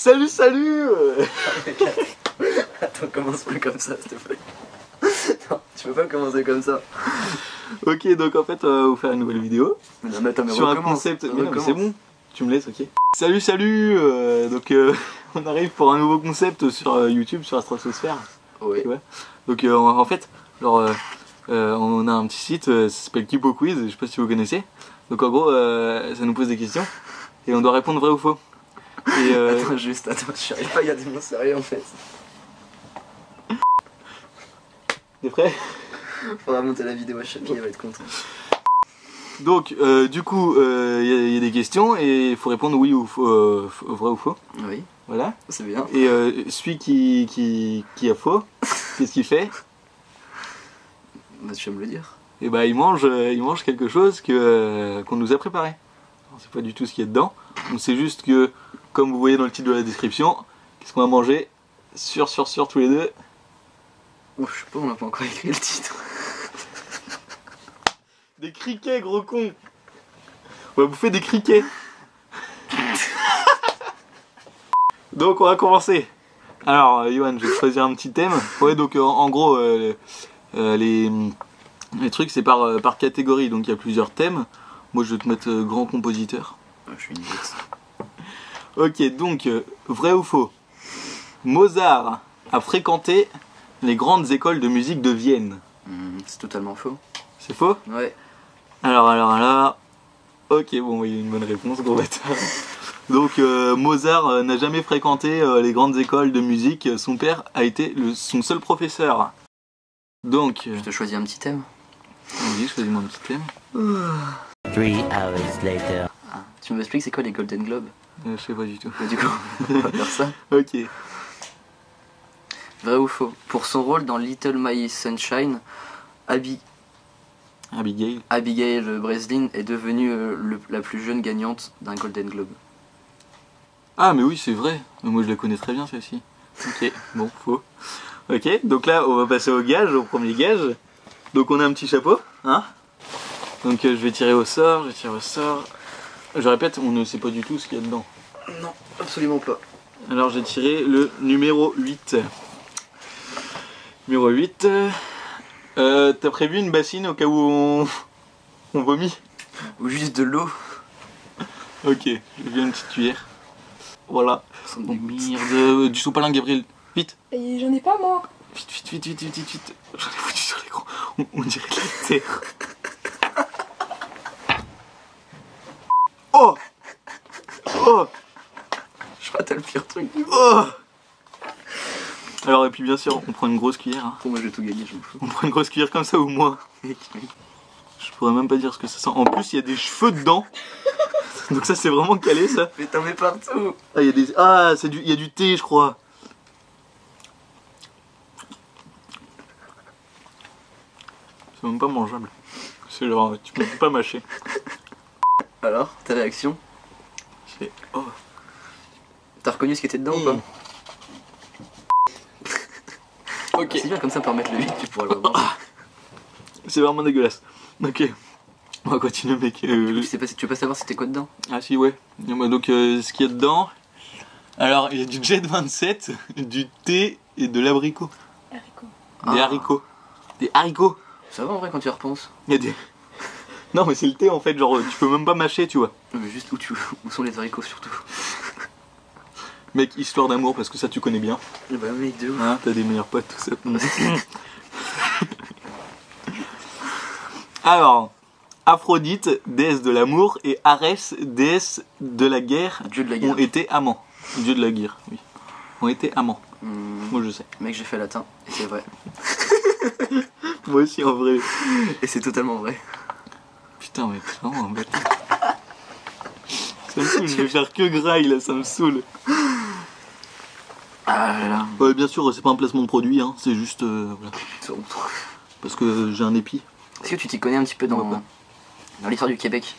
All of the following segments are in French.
Salut, salut. Attends, commence pas comme ça, s'il te plaît. Non, tu peux pas commencer comme ça. Ok, donc en fait, on va vous faire une nouvelle vidéo. Non, mais attends, mais sur un recommence, concept. Mais non, mais recommence. c'est bon, tu me laisses, ok. Salut, salut. Donc, on arrive pour un nouveau concept sur YouTube, sur la stratosphère. Oui. Tu vois. Donc, en fait, genre, on a un petit site, ça s'appelle Kipo Quiz, je sais pas si vous connaissez. Donc, en gros, ça nous pose des questions et on doit répondre vrai ou faux. Et, Attends, juste, attends, je arrive pas à garder mon sérieux en fait. T'es prêt? Faudra monter la vidéo à Chapi, il va être content. Donc, du coup, y a des questions et il faut répondre oui ou faux, vrai ou faux. Oui, Voilà. c'est bien. Et celui qui a faux, qu'est-ce qu'il fait? Bah, tu vas me le dire. Et bah, il mange quelque chose qu'on nous a préparé. Alors, c'est pas du tout ce qu'il y a dedans. Donc, c'est juste que, comme vous voyez dans le titre de la description, qu'est-ce qu'on va manger? Sûr tous les deux. Oh, je sais pas, on n'a pas encore écrit le titre. Des criquets, gros con. On va bouffer des criquets. Donc on va commencer. Alors Yohan, je vais te choisir un petit thème. Ouais, donc en gros les trucs c'est par catégorie, donc il y a plusieurs thèmes. Moi je vais te mettre grand compositeur. Je suis une idiote. Ok, donc vrai ou faux? Mozart a fréquenté les grandes écoles de musique de Vienne. C'est totalement faux. C'est faux? Ouais. Alors, ok, bon, il y a une bonne réponse, gros bâtard. Donc, Mozart n'a jamais fréquenté les grandes écoles de musique. Son père a été son seul professeur. Donc, Je te choisis un petit thème. vas-y, choisis-moi un petit thème. 3 hours later. Ah, tu m'expliques c'est quoi les Golden Globes? Je sais pas du tout. Bah, du coup, on va faire ça. Ok. Vrai ou faux? Pour son rôle dans Little Miss Sunshine, Abigail. Breslin est devenue la plus jeune gagnante d'un Golden Globe. Ah, mais oui, c'est vrai. Mais moi, je la connais très bien, celle-ci. Ok, bon, faux. Ok, donc là, on va passer au gage, au premier gage. Donc, on a un petit chapeau, hein. Donc, je vais tirer au sort, Je répète, on ne sait pas du tout ce qu'il y a dedans. Non, absolument pas. Alors j'ai tiré le numéro 8. Numéro 8. T'as prévu une bassine au cas où on vomit? Ou juste de l'eau. Ok, j'ai une petite cuillère. Voilà. Ça me Oh dégoûte. merde, du sopalin Gabriel. Vite. Et j'en ai pas moi. Vite. J'en ai foutu sur l'écran. On dirait de la terre. Oh. Je crois que t'as le pire truc. Oh. Alors et puis bien sûr, on prend une grosse cuillère. Hein. Pour moi, je vais tout gagner, je m'en fous. On prend une grosse cuillère comme ça ou moins. Je pourrais même pas dire ce que ça sent. En plus, il y a des cheveux dedans. Donc ça, c'est vraiment calé, ça. Mais t'en mets partout. Ah, il y a des... il y a du thé, je crois. C'est même pas mangeable. C'est genre, tu peux pas mâcher. Alors, ta réaction? C'est... Oh. T'as reconnu ce qui était dedans ou pas? Ok. C'est bien comme ça, par mettre le vide, tu pourras le voir. C'est vraiment dégueulasse. Ok. On va continuer, mec. Tu veux pas savoir c'était quoi dedans? Ah si, ouais. Donc, ce qu'il y a dedans... Alors, il y a du Jet 27, du thé et de l'abricot. Haricot. Des haricots. Des haricots. Ça va en vrai quand tu y repenses? Il y a des... Non mais c'est le thé en fait, genre tu peux même pas mâcher, tu vois. Mais juste où sont les haricots surtout? Mec, histoire d'amour parce que ça tu connais bien. Bah mec de ouf. Hein, t'as des meilleurs potes, tout ça. Alors, Aphrodite, déesse de l'amour, et Arès, déesse de la guerre, Dieu de la guerre. ont été amants. Dieu de la guerre, oui. Ont été amants. Moi je sais. Mec, j'ai fait latin, et c'est vrai. Moi aussi en vrai. Et c'est totalement vrai. Putain mec, c'est vraiment un bâtard. Ça me saoule, je vais faire que graille là, ça me saoule. Ah là là. Ouais, bien sûr, c'est pas un placement de produit, hein, c'est juste... voilà. Parce que j'ai un épi. Est-ce que tu t'y connais un petit peu dans l'histoire du Québec?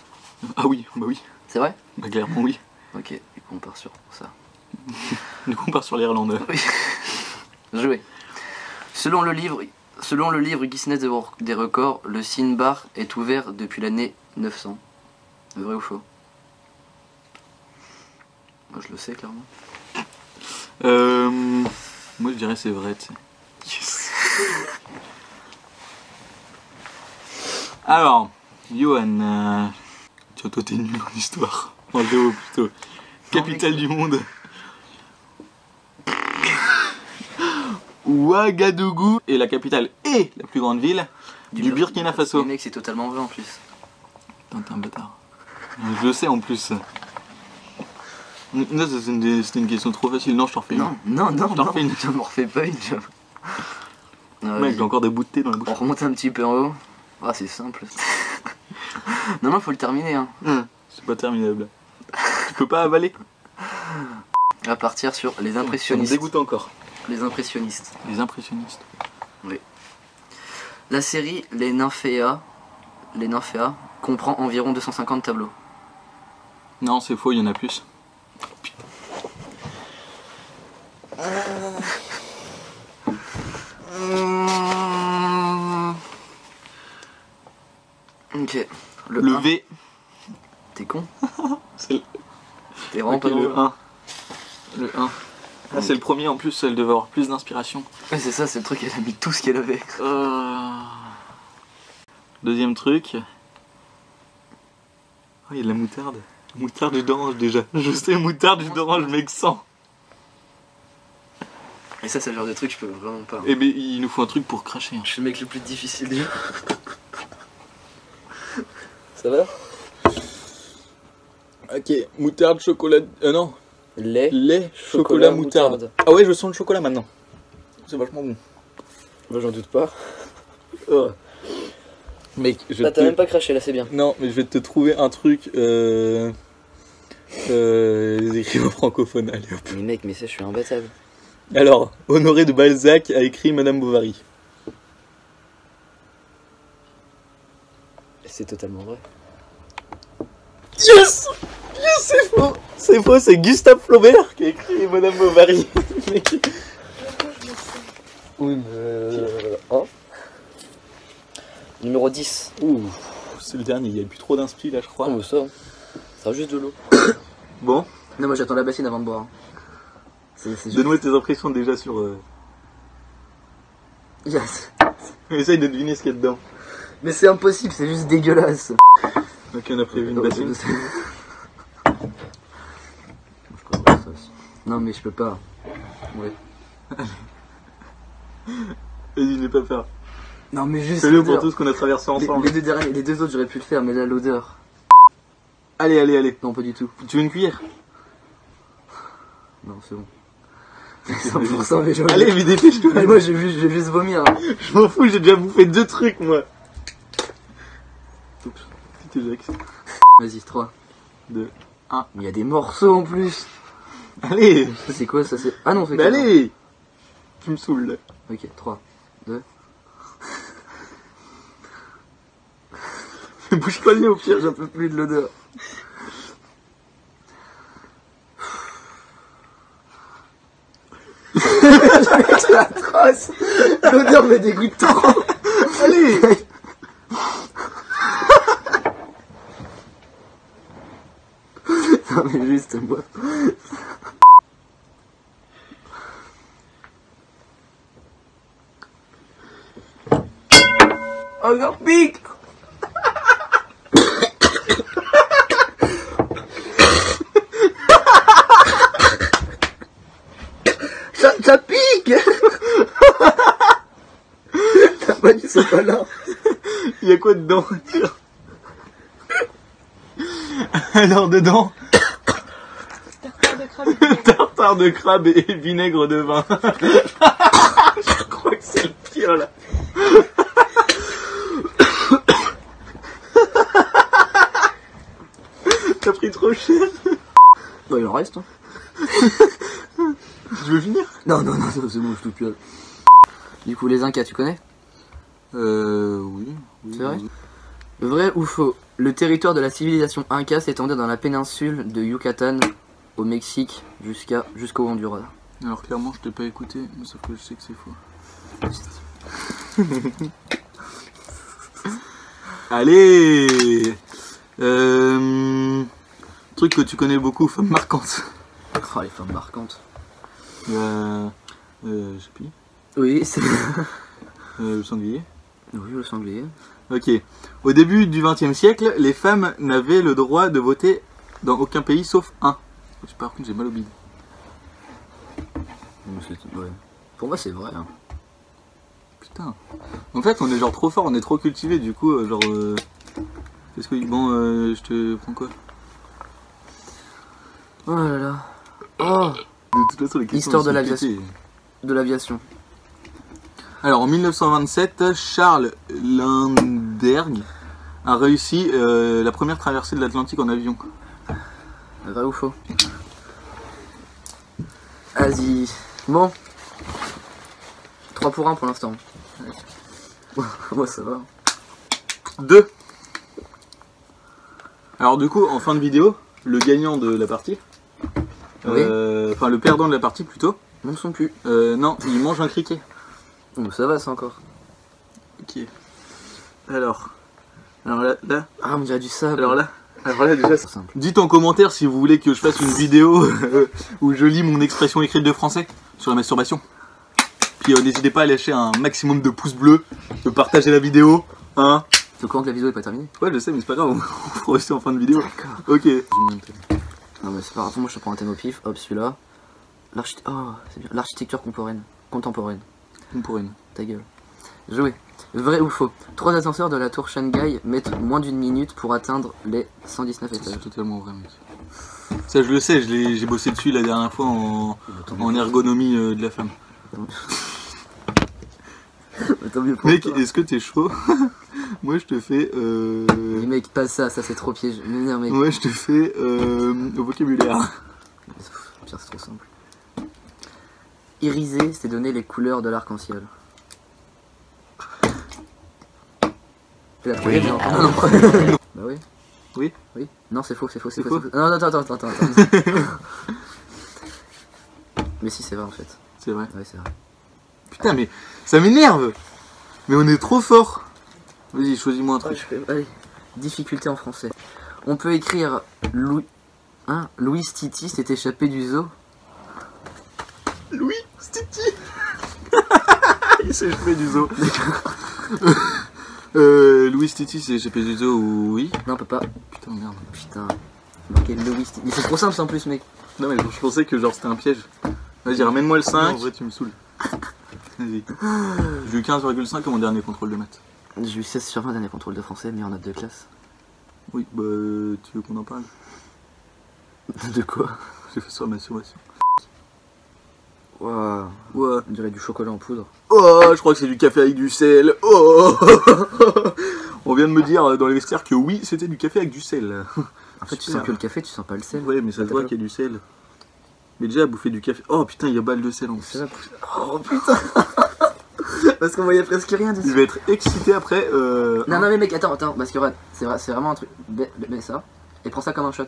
Ah oui, bah oui. C'est vrai? Bah clairement oui. Ok, du coup on part sur ça. Du coup on part sur l'Irlande. Oui. Joué. Selon le livre Guinness des records, le Cine Bar est ouvert depuis l'année 900. Vrai ou faux? Moi je le sais clairement. Moi je dirais c'est vrai, tu sais. Yes. Alors, Johan, tiens, toi t'es nul en histoire. En géo plutôt. Capitale du monde. Ouagadougou est la capitale et la plus grande ville du Burkina Faso. Les mecs, c'est totalement vrai en plus. Putain, t'es un bâtard. Je le sais en plus. Là, c'était une question trop facile. Non, je t'en refais une. Non, Je t'en refais une. je m'en refais pas une. Mec, j'ai encore des bouts de thé dans la bouche. On remonte un petit peu en haut. Ah, c'est simple. Non, faut le terminer. Hein. C'est pas terminable. Tu peux pas avaler. On va partir sur les Ça me impressionnistes. dégoûte encore. Les impressionnistes. Les impressionnistes. Oui. La série Les Nymphéas comprend environ 250 tableaux. Non, c'est faux, il y en a plus. Ok. Le 1. V, T'es con. c'est T'es vraiment ok, pas le drôle. 1. Le 1. Ah, c'est le premier en plus, elle devait avoir plus d'inspiration. Ouais, c'est ça, c'est le truc, elle a mis tout ce qu'elle avait. Deuxième truc. Oh, il y a de la moutarde. Moutarde, jus d'orange déjà. Je sais, moutarde, jus d'orange, mec, sans. Et ça, c'est le genre de truc que je peux vraiment pas. Eh ben, il nous faut un truc pour cracher. Hein. Je suis le mec le plus difficile déjà. Ça va? Ok, moutarde, chocolat. Non. Lait, chocolat, moutarde. Ah ouais, je sens le chocolat maintenant. C'est vachement bon. Moi, j'en doute pas. Oh. Mec, je Là, t'as même pas craché, là, c'est bien. Non, mais je vais te trouver un truc. Les écrivains francophones, allez hop. Mais mec, mais ça, je suis imbattable. Alors, Honoré de Balzac a écrit Madame Bovary. C'est totalement vrai. Yes! Yes, c'est faux! C'est faux, c'est Gustave Flaubert qui a écrit Madame Bovary. Oui, mais... Oh. Numéro 10. Ouh, c'est le dernier, il n'y a plus trop d'inspi là, je crois. Oh, mais ça sera juste de l'eau. Bon, Non, moi, j'attends la bassine avant de boire. C'est juste... donne-moi tes impressions déjà sur... Yes. Essaye de deviner ce qu'il y a dedans. Mais c'est impossible, c'est juste dégueulasse. Ok, on a prévu une bassine. Non, mais je peux pas. Ouais. Vas-y, je vais pas le faire. Non, mais juste. Fais-le pour l'odeur. tout ce qu'on a traversé ensemble. Les deux derniers, les deux autres, j'aurais pu le faire, mais là, l'odeur. Allez, allez, allez. Non, pas du tout. Tu veux une cuillère? Non, c'est bon. 100%, mais j'aurais. Allez, mais dépêche-toi. Mais moi, je vais juste vomir. Hein. Je m'en fous, j'ai déjà bouffé 2 trucs, moi. Oups, petit éject. Vas-y, 3, 2. Mais il y a des morceaux en plus. Allez. Ça, c'est quoi ça? C'est... Ah non, c'est Mais quoi? allez. Tu me saoules, là. Ok, 3, 2. Bouge pas le nez au pire. J'en peux plus de l'odeur. C'est atroce. L'odeur me dégoûte trop. Allez. Non mais juste moi. Oh j'en pique. Ça pique. T'as pas dit c'est pas là. Il y a quoi dedans? Alors dedans, tartare de crabe et vinaigre de vin. Je crois que c'est le pire là. T'as pris trop cher. Bon, il en reste. Hein. Tu veux finir? Non, c'est bon, je touche plus. Du coup, les Incas, tu connais? Oui. C'est vrai? Vrai ou faux? Le territoire de la civilisation Inca s'étendait dans la péninsule de Yucatan au Mexique jusqu'au Honduras. Alors clairement je t'ai pas écouté, mais sauf que je sais que c'est faux. Allez, truc que tu connais beaucoup, femme marquante. Oh, les femmes marquantes. Je sais plus. Oui, c'est... Le sanglier. Oui, le sanglier. Ok. Au début du XXe siècle, les femmes n'avaient le droit de voter dans aucun pays sauf un. Par contre, j'ai mal au bide. Ouais. Pour moi, c'est vrai. Hein. Putain. En fait, on est genre trop fort, on est trop cultivé, du coup, Qu'est-ce que... Bon, je te prends quoi? Oh là là. Oh. De toute façon, les questions... Histoire de l'aviation. De l'aviation. Alors, en 1927, Charles Lindbergh a réussi la première traversée de l'Atlantique en avion. Vrai ou faux? Vas-y. Bon. 3 pour 1 pour l'instant. Moi ça va. 2. Alors du coup, en fin de vidéo, le gagnant de la partie, Oui. Enfin le perdant de la partie plutôt, Non, son cul. non, il mange un criquet. Oh, ça va ça encore. Ok. Alors là, Ah, on dirait du sable. alors là déjà, C'est simple. dites en commentaire si vous voulez que je fasse une vidéo où je lis mon expression écrite de français sur la masturbation. Puis n'hésitez pas à lâcher un maximum de pouces bleus, de partager la vidéo, hein. Tu es au courant que la vidéo est pas terminée? Ouais, je sais, mais c'est pas grave, on fera aussi en fin de vidéo. D'accord. Ok. Non mais c'est pas grave, moi je te prends un thème au pif, hop celui-là. L'architecture contemporaine. Pour une. Ta gueule. Jouer. Vrai ou faux? 3 ascenseurs de la tour Shanghai mettent moins d'une minute pour atteindre les 119 C'est étages. totalement vrai, mec. Ça, je le sais, j'ai bossé dessus la dernière fois en ergonomie de la femme. Tant mieux pour Mec, toi. est-ce que t'es chaud? Moi, je te fais. Mais mec, pas ça c'est trop piège. Mais non, mec. Moi, je te fais au vocabulaire. Pire, c'est trop simple. Iriser, c'est donner les couleurs de l'arc-en-ciel. Tu l'as trouvé, Oui. non, Ah. non. Bah oui. Oui. Oui. Non, c'est faux, c'est faux, c'est C'est faux. faux. Non, attends. Mais si, c'est vrai en fait. C'est vrai. Ouais, c'est vrai. Putain, mais ça m'énerve. Mais on est trop fort. Vas-y, choisis-moi un truc. Allez, difficulté en français. On peut écrire Louis Titi s'est échappé du zoo. Louis, Stiti. Il s'est échappé du zoo. Louis Stiti s'est échappé du zoo, oui. Non, on peut pas. Putain, merde. Putain. Marqué Louis Titi. Mais c'est trop simple en plus, mec. Non, mais je pensais que genre c'était un piège. Vas-y, ramène-moi le 5. En vrai, tu me saoules. Vas-y. J'ai eu 15,5 à mon dernier contrôle de maths. J'ai eu 16 sur 20 dernier contrôle de français, mais en note de classe. Oui, bah, tu veux qu'on en parle? De quoi? J'ai fait sur la masturbation. Waouh. Ouais. On dirait du chocolat en poudre. Oh, je crois que c'est du café avec du sel. Oh. On vient de me dire dans les vestiaires que oui, c'était du café avec du sel. En fait, tu Super. sens que le café, tu sens pas le sel. Ouais, mais ça se voit qu'il y a du sel. Mais déjà, à bouffer du café. Oh putain, il y a balle de sel en plus. Oh putain. Parce qu'on voyait presque rien dessus. Il va être excité après. Non, mais mec, attends, parce que regarde, c'est vraiment un truc. Mets ça, et prends ça comme un shot.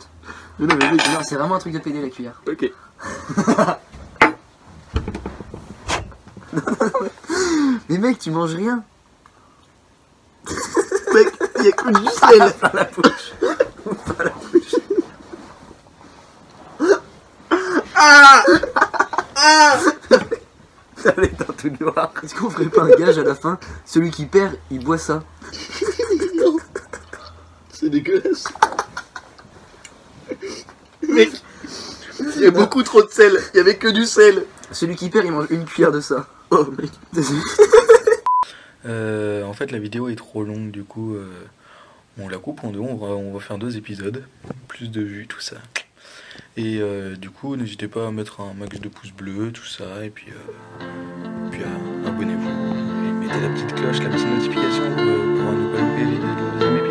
Mais non, mais mec. Non, c'est vraiment un truc de PD la cuillère. Ok. Mais mec, tu manges rien. Mec, il y a que du sel. Par la bouche. Par la bouche. Ça va être dans tout noir. Est-ce qu'on ferait pas un gage à la fin? Celui qui perd, il boit ça. Non. C'est dégueulasse. Mec, il y a beaucoup trop de sel. Il y avait que du sel. Celui qui perd, il mange une cuillère de ça. Oh mec. En fait, la vidéo est trop longue, du coup, on la coupe en deux. On va faire 2 épisodes, plus de vues, tout ça. Et du coup, n'hésitez pas à mettre un max de pouces bleus, tout ça, et puis abonnez-vous et mettez la petite cloche, la petite notification pour ne pas louper les deuxième épisode.